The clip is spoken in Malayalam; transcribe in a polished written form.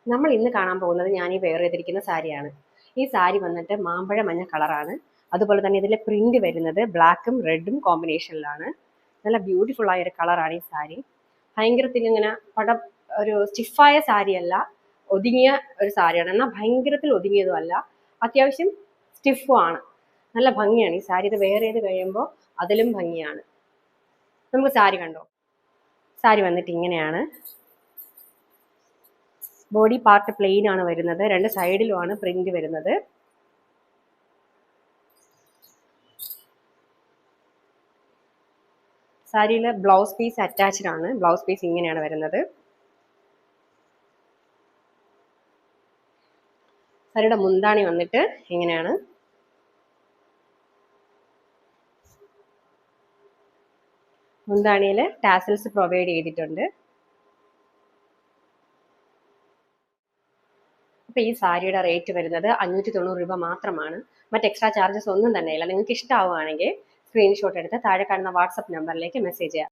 നമ്മൾ ഇന്ന് കാണാൻ പോകുന്നത് ഞാൻ ഈ വെയർ ചെയ്തിരിക്കുന്ന സാരിയാണ്. ഈ സാരി വന്നിട്ട് മാമ്പഴ മഞ്ഞ കളറാണ്. അതുപോലെ തന്നെ ഇതിലെ പ്രിന്റ് വരുന്നത് ബ്ലാക്കും റെഡും കോമ്പിനേഷനിലാണ്. നല്ല ബ്യൂട്ടിഫുൾ ആയ ഒരു കളറാണ് ഈ സാരി. ഭയങ്കരത്തിൽ ഇങ്ങനെ ഒരു സ്റ്റിഫായ സാരിയല്ല, ഒതുങ്ങിയ ഒരു സാരിയാണ്. എന്നാൽ ഭയങ്കരത്തിൽ ഒതുങ്ങിയതും അല്ല, അത്യാവശ്യം സ്റ്റിഫും ആണ്. നല്ല ഭംഗിയാണ് ഈ സാരി. ഇത് വെയർ ചെയ്ത് കഴിയുമ്പോൾ അതിലും ഭംഗിയാണ്. നമുക്ക് സാരി കണ്ടോ. സാരി വന്നിട്ട് ഇങ്ങനെയാണ്. ബോഡി പാർട്ട് പ്ലെയിൻ ആണ് വരുന്നത്. രണ്ട് സൈഡിലുമാണ് പ്രിന്റ് വരുന്നത്. സാരിയിൽ ബ്ലൗസ് പീസ് അറ്റാച്ച്ഡ് ആണ്. ബ്ലൗസ് പീസ് ഇങ്ങനെയാണ് വരുന്നത്. സാരിയുടെ മുന്താണി വന്നിട്ട് ഇങ്ങനെയാണ്. മുന്താണിയിൽ ടാസൽസ് പ്രൊവൈഡ് ചെയ്തിട്ടുണ്ട്. അപ്പോൾ ഈ സാരിയുടെ റേറ്റ് വരുന്നത് 590 രൂപ മാത്രമാണ്. മറ്റ് എക്സ്ട്രാ ചാർജസ് ഒന്നും തന്നെ ഇല്ല. നിങ്ങൾക്ക് ഇഷ്ടമാവുകയാണെങ്കിൽ സ്ക്രീൻഷോട്ട് എടുത്ത് താഴെ കാണുന്ന വാട്സപ്പ് നമ്പറിലേക്ക് മെസ്സേജ് ചെയ്യാം.